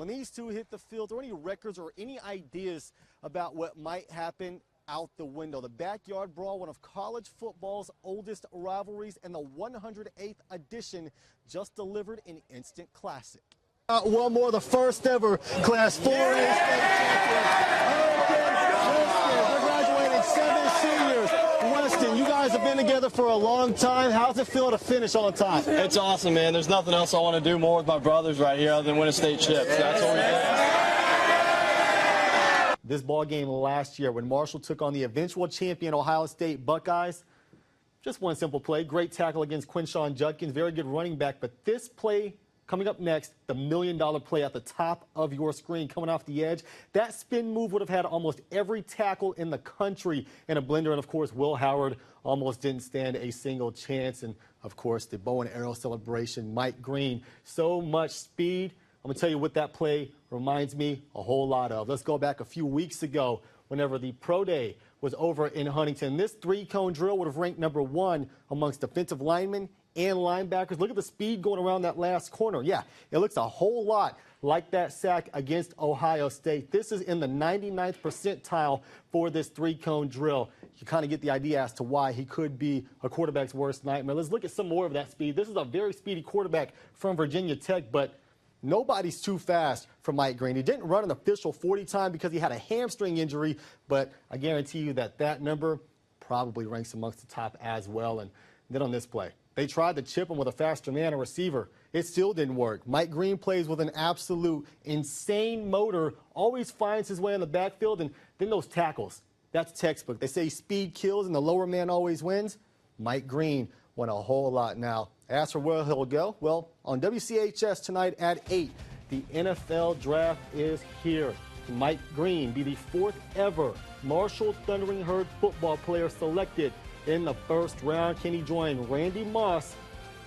When these two hit the field, are there any records or any ideas about what might happen out the window? The backyard brawl, one of college football's oldest rivalries, and the 108th edition just delivered an instant classic. One more, the first ever Class 4A state champion. They're graduating 7 seniors. Weston, you guys have been together for a long time. How's it feel to finish on time? It's awesome, man. There's nothing else I want to do more with my brothers right here other than win a state chip. So that's what we did. This ball game last year when Marshall took on the eventual champion Ohio State Buckeyes, just one simple play. Great tackle against Quinshawn Judkins, very good running back. But this play coming up next, the $1 million play at the top of your screen coming off the edge. That spin move would have had almost every tackle in the country in a blender. And, of course, Will Howard almost didn't stand a single chance. And, of course, the bow and arrow celebration, Mike Green. So much speed. I'm going to tell you what that play reminds me a whole lot of. Let's go back a few weeks ago whenever the Pro Day was over in Huntington. This 3-cone drill would have ranked #1 amongst defensive linemen and linebackers. Look at the speed going around that last corner. Yeah, it looks a whole lot like that sack against Ohio State. This is in the 99th percentile for this 3-cone drill. You kind of get the idea as to why he could be a quarterback's worst nightmare. Let's look at some more of that speed. This is a very speedy quarterback from Virginia Tech, but nobody's too fast for Mike Green. He didn't run an official 40 time because he had a hamstring injury, but I guarantee you that that number probably ranks amongst the top as well. And then on this play, they tried to chip him with a faster man, a receiver. It still didn't work. Mike Green plays with an absolute insane motor, always finds his way in the backfield, and then those tackles. That's textbook. They say speed kills and the lower man always wins. Mike Green won a whole lot now. As for where he'll go, well, on WCHS tonight at 8, the NFL draft is here. Mike Green be the 4th ever Marshall Thundering Herd football player selected in the first round. Can he join Randy Moss,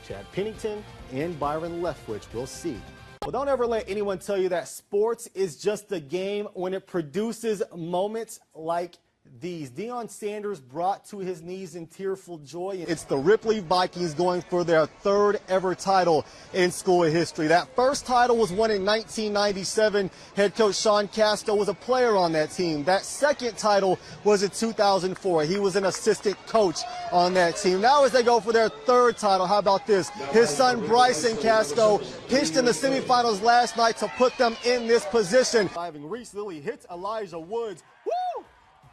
Chad Pennington, and Byron Leftwich? We'll see. Well, don't ever let anyone tell you that sports is just a game when it produces moments like these. Deion Sanders brought to his knees in tearful joy. It's the Ripley Vikings going for their 3rd ever title in school history. That first title was won in 1997. Head coach Sean Casco was a player on that team. That second title was in 2004. He was an assistant coach on that team. Now as they go for their 3rd title, how about this? His son Bryson Casco pitched in the semifinals last night to put them in this position. Reese Lilly hits Elijah Woods. Woo!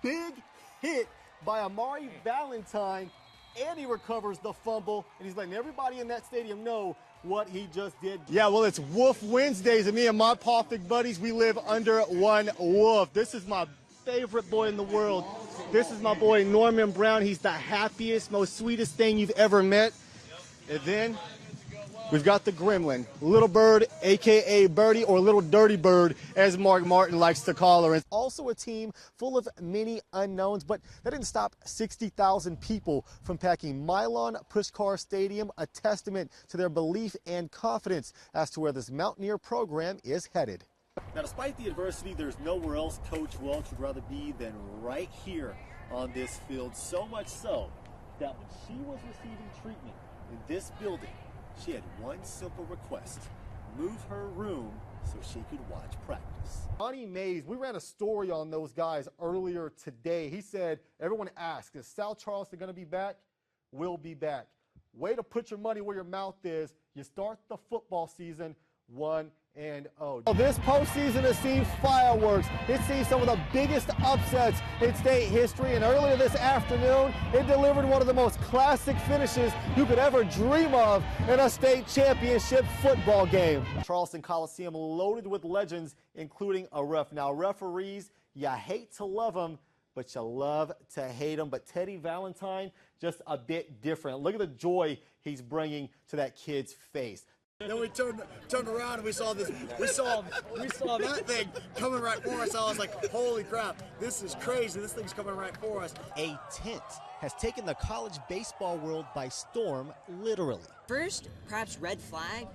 Big hit by Amari Valentine, and he recovers the fumble, and he's letting everybody in that stadium know what he just did. Yeah, well, it's Wolf Wednesdays, and me and my Pawfik buddies, we live under one wolf. This is my favorite boy in the world. This is my boy Norman Brown. He's the happiest, most sweetest thing you've ever met. And then we've got the gremlin, Little Bird, a.k.a. Birdie, or Little Dirty Bird, as Mark Martin likes to call her. It's also a team full of many unknowns, but that didn't stop 60,000 people from packing Milan Puskar Stadium, a testament to their belief and confidence as to where this Mountaineer program is headed. Now, despite the adversity, there's nowhere else Coach Welch would rather be than right here on this field, so much so that when she was receiving treatment in this building, she had one simple request: move her room so she could watch practice. Johnny Mays, we ran a story on those guys earlier today. He said, everyone asked, is South Charleston going to be back? We'll be back. Way to put your money where your mouth is. You start the football season 1-0. This postseason has seen fireworks. It's seen some of the biggest upsets in state history, and earlier this afternoon, it delivered one of the most classic finishes you could ever dream of in a state championship football game. Charleston Coliseum loaded with legends, including a ref. Now, referees, you hate to love them, but you love to hate them. But Teddy Valentine, just a bit different. Look at the joy he's bringing to that kid's face. Then we turned around and we saw that thing coming right for us. I was like, holy crap, this is crazy. This thing's coming right for us. A tent has taken the college baseball world by storm, literally. First, perhaps red flag,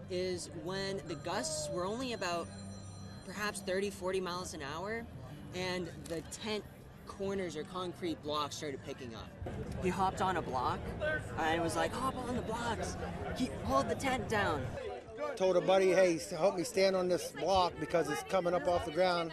is when the gusts were only about perhaps 30, 40 miles an hour, and the tent corners or concrete blocks started picking up. He hopped on a block and was like, hop on the blocks, hold the tent down. told a buddy, hey, help me stand on this block because it's coming up off the ground.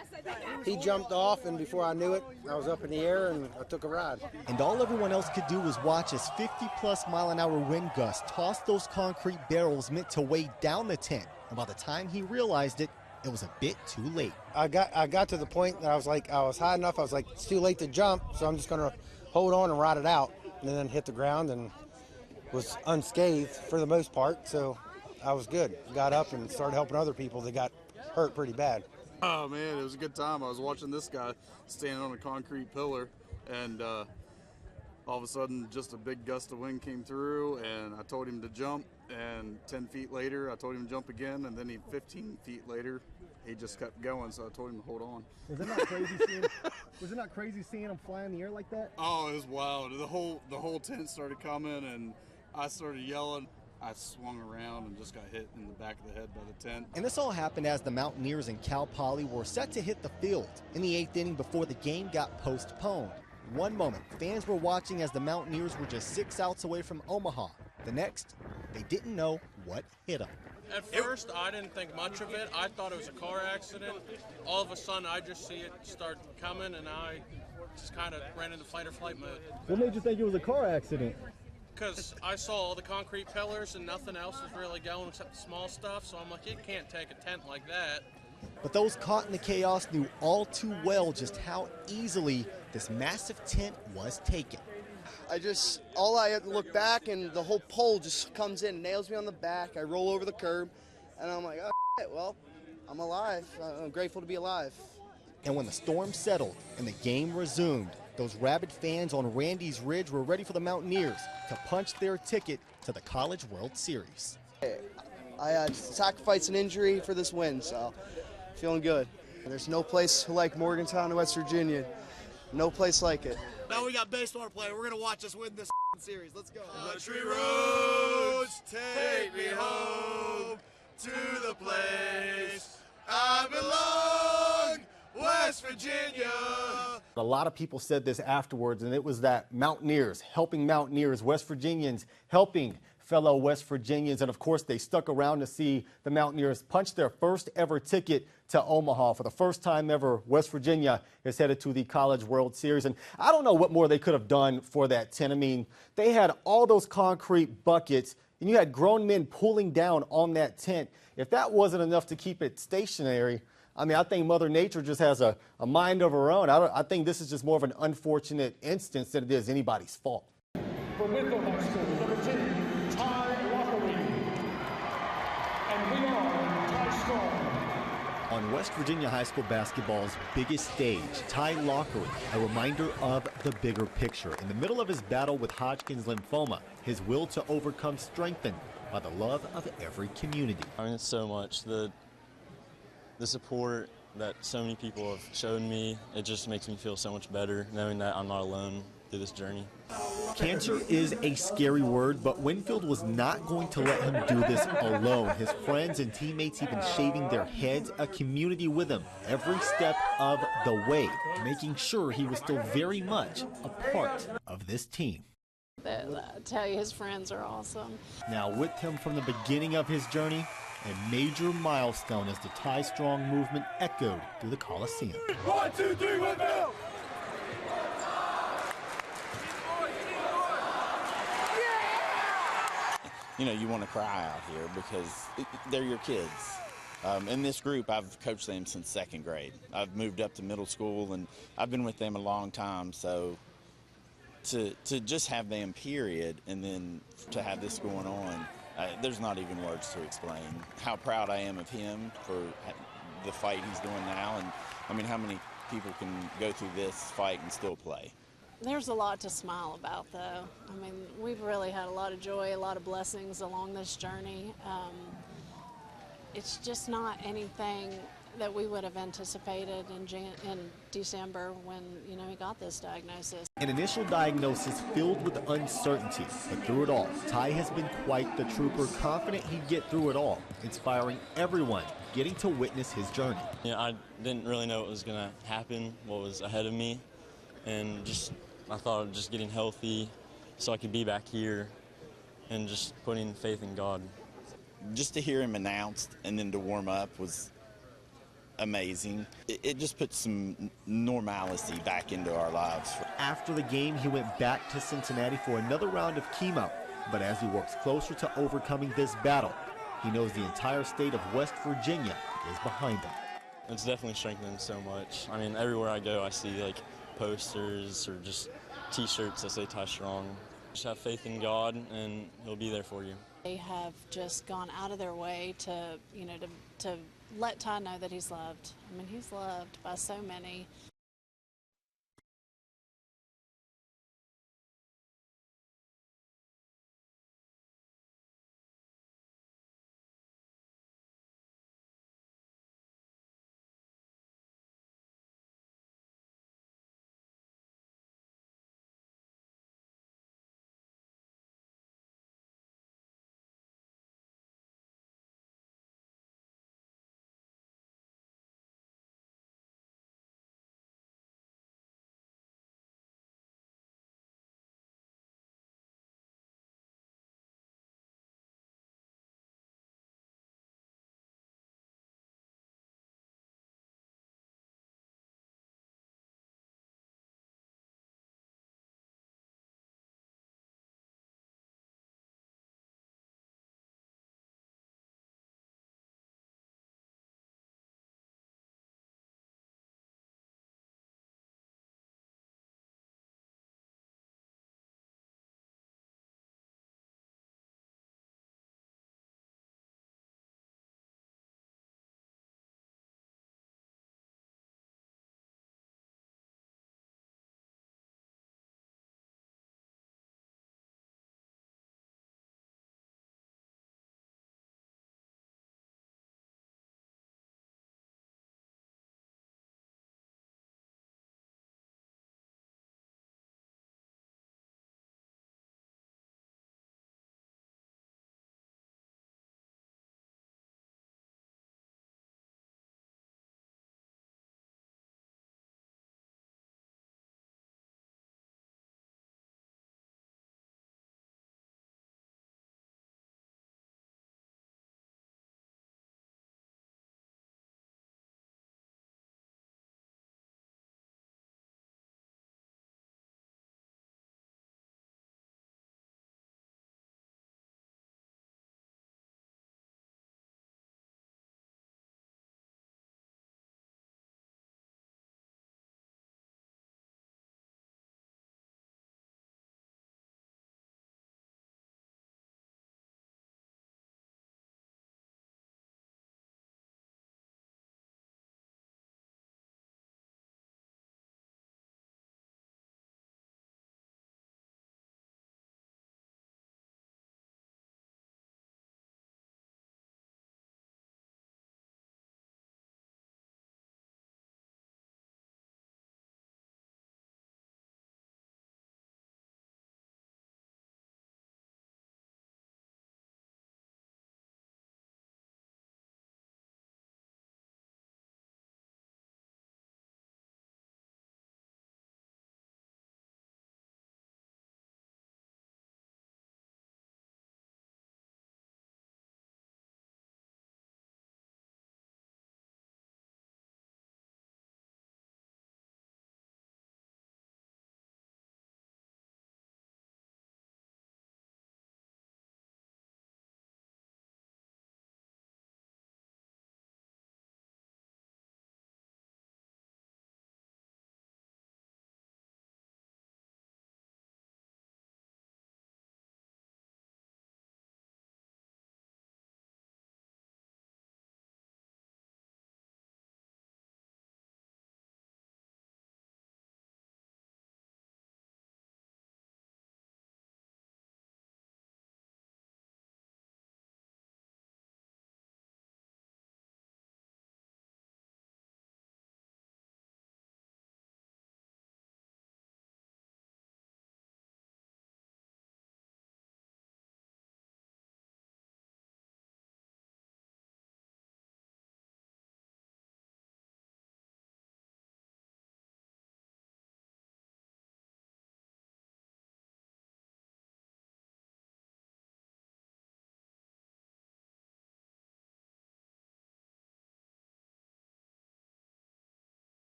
He jumped off, and before I knew it, I was up in the air and I took a ride. And all everyone else could do was watch as 50-plus-mile-an-hour wind gusts tossed those concrete barrels meant to weigh down the tent. And by the time he realized it, it was a bit too late. I got to the point that I was high enough. I was like, it's too late to jump, so I'm just going to hold on and ride it out. And then hit the ground and was unscathed for the most part, so I was good. Got up and started helping other people that got hurt pretty bad. Oh man, it was a good time. I was watching this guy standing on a concrete pillar, and all of a sudden just a big gust of wind came through, and I told him to jump, and 10 feet later I told him to jump again, and then 15 feet later he just kept going, so I told him to hold on. Was it not crazy seeing him fly in the air like that? Oh, it was wild. The whole tent started coming, and I started yelling. I swung around and just got hit in the back of the head by the tent. And this all happened as the Mountaineers and Cal Poly were set to hit the field in the 8th inning before the game got postponed. One moment, fans were watching as the Mountaineers were just 6 outs away from Omaha. The next, they didn't know what hit them. At first, I didn't think much of it. I thought it was a car accident. All of a sudden, I just see it start coming, and I just kind of ran into fight or flight mode. What made you think it was a car accident? Because I saw all the concrete pillars and nothing else was really going except the small stuff, so I'm like, you can't take a tent like that. But those caught in the chaos knew all too well just how easily this massive tent was taken. All I had to look back, and the whole pole just comes in, nails me on the back. I roll over the curb, and I'm like, oh, shit, well, I'm alive. I'm grateful to be alive. And when the storm settled and the game resumed, those rabid fans on Randy's Ridge were ready for the Mountaineers to punch their ticket to the College World Series. I had sacrificed an injury for this win, so feeling good. There's no place like Morgantown, West Virginia. No place like it. Now we got baseball to play. We're going to watch us win this series. Let's go. Country roads, take me home to the place I belong, West Virginia. A lot of people said this afterwards, and it was that Mountaineers helping Mountaineers, West Virginians helping fellow West Virginians, and of course they stuck around to see the Mountaineers punch their first ever ticket to Omaha. For the first time ever, West Virginia is headed to the College World Series, and I don't know what more they could have done for that tent. I mean, they had all those concrete buckets, and you had grown men pulling down on that tent. If that wasn't enough to keep it stationary, I mean, I think Mother Nature just has a mind of her own. I think this is just more of an unfortunate instance than it is anybody's fault. From Winfield High School, number 2, Ty Lockery. And we are Ty Strong. On West Virginia High School basketball's biggest stage, Ty Lockery, a reminder of the bigger picture. In the middle of his battle with Hodgkin's lymphoma, his will to overcome strengthened by the love of every community. I mean, it's so much. The support that so many people have shown me, it just makes me feel so much better knowing that I'm not alone through this journey. Cancer is a scary word, but Winfield was not going to let him do this alone. His friends and teammates even shaving their heads, a community with him every step of the way, making sure he was still very much a part of this team. I tell you, his friends are awesome. Now with him from the beginning of his journey, a major milestone as the Ty Strong movement echoed through the Coliseum. 1, 2, 3, Winfield! You know, you want to cry out here because they're your kids. In this group, I've coached them since 2nd grade. I've moved up to middle school, and I've been with them a long time. So to just have them, period, and then to have this going on, there's not even words to explain how proud I am of him for the fight he's doing now. And, I mean, how many people can go through this fight and still play? There's a lot to smile about, though. I mean, we've really had a lot of joy, a lot of blessings along this journey. It's just not anything that we would have anticipated in December when, he got this diagnosis. An initial diagnosis filled with uncertainty, but through it all, Ty has been quite the trooper, confident he'd get through it all, inspiring everyone getting to witness his journey. Yeah, I didn't really know what was going to happen, what was ahead of me, and I thought of just getting healthy so I could be back here and just putting faith in God. just to hear him announced and then to warm up was amazing. It just put some normalcy back into our lives. After the game, he went back to Cincinnati for another round of chemo. But as he works closer to overcoming this battle, he knows the entire state of West Virginia is behind him. It's definitely strengthened so much. I mean, everywhere I go, I see like posters or just T-shirts that say Ty Strong. Just have faith in God, and He'll be there for you. They have just gone out of their way to, to let Ty know that he's loved. I mean, he's loved by so many.